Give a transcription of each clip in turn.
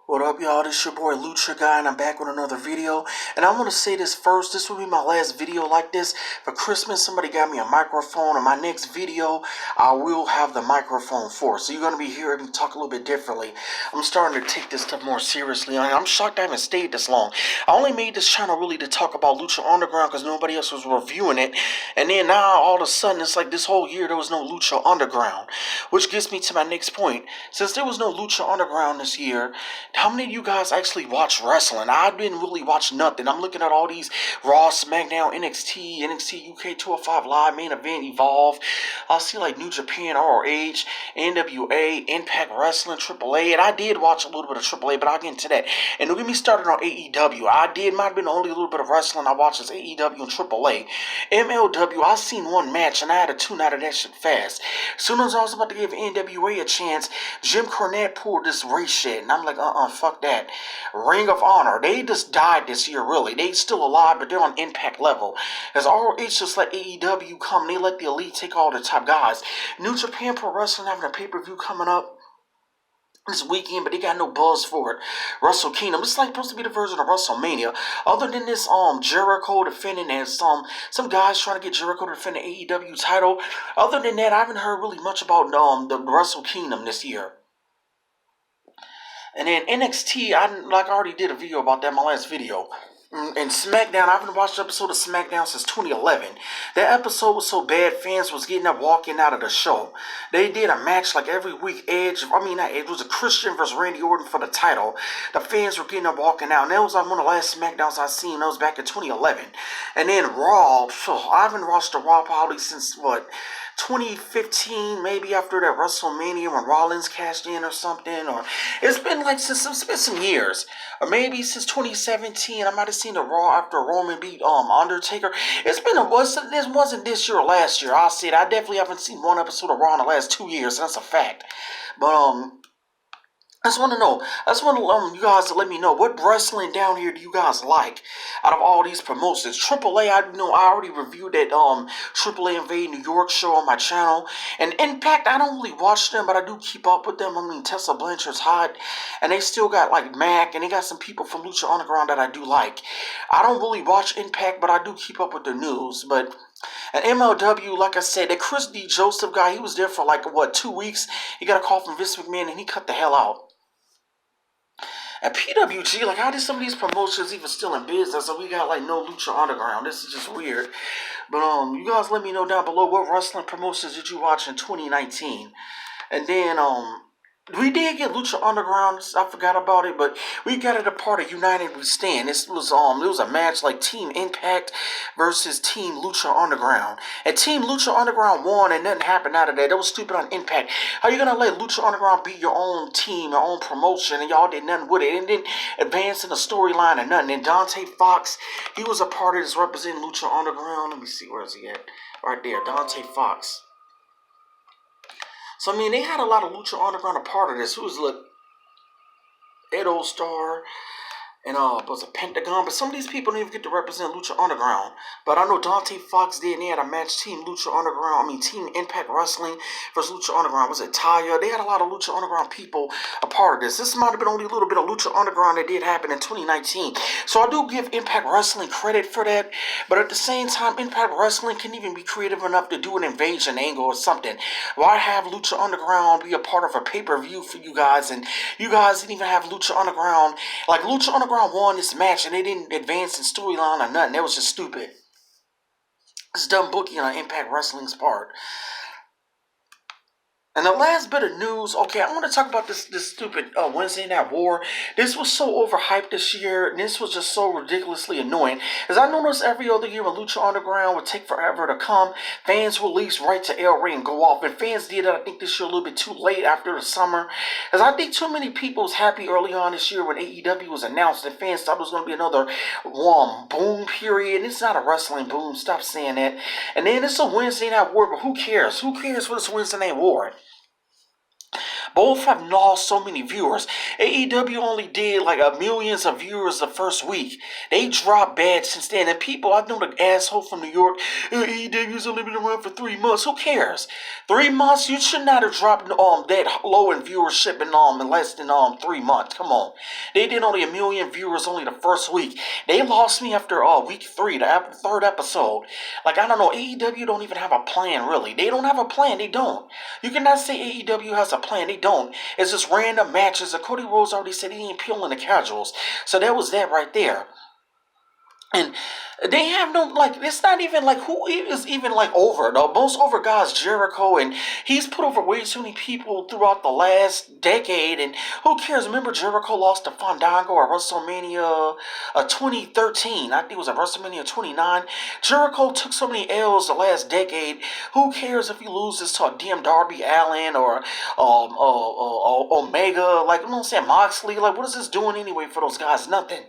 What up, y'all? This your boy Lucha Guy, and I'm back with another video. And I want to say this first. This will be my last video like this. For Christmas, somebody got me a microphone. In my next video, I will have the microphone for. So you're going to be hearing me talk a little bit differently. I'm starting to take this stuff more seriously. I'm shocked I haven't stayed this long. I only made this channel really to talk about Lucha Underground because nobody else was reviewing it. And then now, all of a sudden, it's like this whole year there was no Lucha Underground. Which gets me to my next point. Since there was no Lucha Underground this year, how many of you guys actually watch wrestling? I didn't really watch nothing. I'm looking at all these Raw, SmackDown, NXT, NXT UK 205 Live, Main Event, Evolve. I see like New Japan, ROH, NWA, Impact Wrestling, AAA. And I did watch a little bit of AAA, but I'll get into that. And don't get me started on AEW. Might have been the only little bit of wrestling I watched is AEW and AAA. MLW, I seen one match and I had to tune out of that shit fast. As soon as I was about to give NWA a chance, Jim Cornette pulled this race shit. And I'm like, fuck that. Ring of Honor, they just died this year, really. They still alive, but they're on Impact level. As ROH just let AEW come, they let the Elite take all the top guys. New Japan Pro Wrestling having a pay-per-view coming up this weekend, but they got no buzz for it. Wrestle Kingdom, it's like supposed to be the version of WrestleMania. Other than this, Jericho defending and some guys trying to get Jericho to defend the AEW title. Other than that, I haven't heard really much about the Wrestle Kingdom this year. And then NXT, I already did a video about that in my last video. And SmackDown, I haven't watched an episode of SmackDown since 2011. That episode was so bad, fans was getting up walking out of the show. They did a match like every week. It was a Christian versus Randy Orton for the title. The fans were getting up walking out. And that was like one of the last SmackDowns I seen. That was back in 2011. And then Raw, I haven't watched the Raw probably since, 2015, maybe after that WrestleMania when Rollins cashed in or something. Or it's been some years. Or maybe since 2017, I might have seen the Raw after Roman beat Undertaker. It wasn't this year or last year. I'll say it. I definitely haven't seen one episode of Raw in the last 2 years. That's a fact. But I just want you guys to let me know what wrestling down here do you guys like out of all these promotions. AAA, I already reviewed that AAA Invade New York show on my channel. And Impact, I don't really watch them, but I do keep up with them. I mean, Tessa Blanchard's hot, and they still got like Mac, and they got some people from Lucha Underground that I do like. I don't really watch Impact, but I do keep up with the news. But at MLW, like I said, that Chris D. Joseph guy, he was there for 2 weeks. He got a call from Vince McMahon, and he cut the hell out. At PWG, how did some of these promotions even still in business? So we got no Lucha Underground. This is just weird. But you guys let me know down below what wrestling promotions did you watch in 2019. And then we did get Lucha Underground. I forgot about it, but we got it a part of United We Stand. It was a match like Team Impact versus Team Lucha Underground. And Team Lucha Underground won, and nothing happened out of that. That was stupid on Impact. How you gonna let Lucha Underground be your own team, your own promotion, and y'all did nothing with it? And didn't advance in the storyline or nothing. And Dante Fox, he was a part of this representing Lucha Underground. Let me see, where is he at? Right there, Dante Fox. So, they had a lot of Lucha Underground a part of this. Who was, Edo Star, and was a Pentagon. But some of these people didn't even get to represent Lucha Underground. But I know Dante Fox did, and they had a match, Team Lucha Underground. Team Impact Wrestling versus Lucha Underground. Was it Taya? They had a lot of Lucha Underground people a part of this. This might have been only a little bit of Lucha Underground that did happen in 2019. So I do give Impact Wrestling credit for that. But at the same time, Impact Wrestling can even be creative enough to do an invasion angle or something. Why have Lucha Underground be a part of a pay-per-view for you guys? And you guys didn't even have Lucha Underground. Lucha Underground won this match and they didn't advance in storyline or nothing. That was just stupid. It's dumb booking on Impact Wrestling's part. And the last bit of news, okay, I want to talk about this stupid Wednesday Night War. This was so overhyped this year, and this was just so ridiculously annoying. As I noticed every other year when Lucha Underground would take forever to come, fans would release right to El Rey and go off. And fans did it, I think, this year a little bit too late after the summer. As I think too many people was happy early on this year when AEW was announced, and fans thought it was going to be another boom period. It's not a wrestling boom, stop saying that. And then it's a Wednesday Night War, but who cares? Who cares for this Wednesday Night War? Both have lost so many viewers. AEW only did like millions of viewers the first week. They dropped bad since then. And people, I know the asshole from New York, AEW's only been around for 3 months. Who cares? 3 months? You should not have dropped that low in viewership in less than 3 months. Come on. They did only 1 million viewers only the first week. They lost me after week 3, the third episode. Like, I don't know, AEW don't even have a plan, really. They don't have a plan. They don't. You cannot say AEW has a plan. They don't. It's just random matches. And Cody Rhodes already said he ain't peeling the casuals. So that was that right there. And they have no, like, it's not even like, who is even like over? The most over guy is Jericho, and he's put over way too many people throughout the last decade. And who cares? Remember, Jericho lost to Fandango at WrestleMania 2013. I think it was at WrestleMania 29. Jericho took so many L's the last decade. Who cares if he loses to a damn Darby Allin or Omega? Like, you know what I'm saying? Moxley. Like, what is this doing anyway for those guys? Nothing.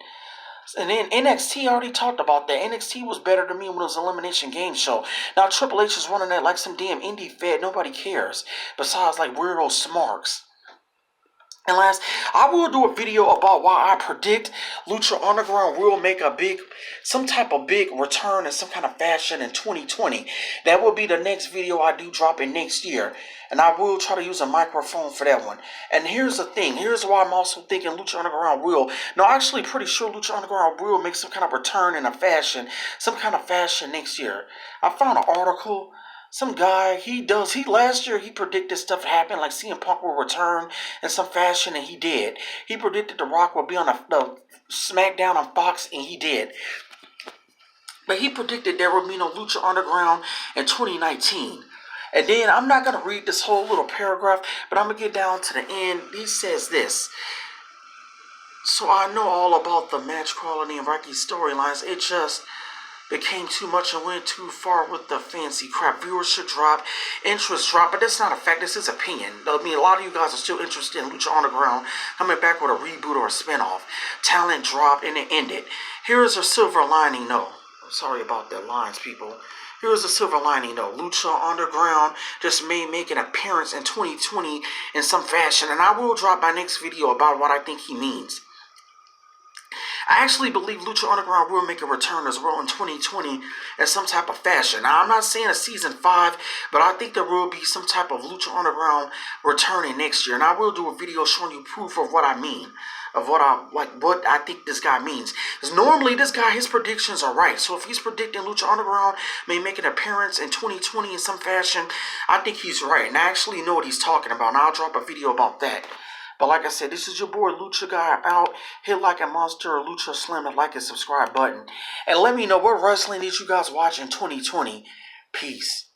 And then NXT, I already talked about that. NXT was better to me when it was an elimination game show. Now Triple H is running that like some damn indie fed. Nobody cares. Besides like weirdo smarks. And last, I will do a video about why I predict Lucha Underground will make some type of big return in some kind of fashion in 2020. That will be the next video I do drop in next year. And I will try to use a microphone for that one. And here's the thing. Here's why I'm also thinking Lucha Underground will. No, actually pretty sure Lucha Underground will make some kind of return in some kind of fashion next year. I found an article. Some guy, last year he predicted stuff to happen, like CM Punk will return in some fashion, and he did. He predicted The Rock would be on the SmackDown on Fox, and he did. But he predicted there would be no Lucha Underground in 2019. And then, I'm not going to read this whole little paragraph, but I'm going to get down to the end. He says this. So I know all about the match quality and Rocky's storylines. It just became too much and went too far with the fancy crap. Viewership dropped, interest dropped, but that's not a fact. This is opinion. I mean, a lot of you guys are still interested in Lucha Underground coming back with a reboot or a spinoff. Talent dropped and it ended. Here is a silver lining, though. Sorry about the lines, people. Here's a silver lining, though. Lucha Underground just may make an appearance in 2020 in some fashion, and I will drop my next video about what I think he means. I actually believe Lucha Underground will make a return as well in 2020 in some type of fashion. Now, I'm not saying a season 5, but I think there will be some type of Lucha Underground returning next year. And I will do a video showing you proof of what I mean, of what I think this guy means. Because normally this guy, his predictions are right. So if he's predicting Lucha Underground may make an appearance in 2020 in some fashion, I think he's right. And I actually know what he's talking about. And I'll drop a video about that. But like I said, this is your boy Lucha Guy out. Hit like a monster or Lucha Slam and like and subscribe button. And let me know what wrestling did you guys watch in 2020. Peace.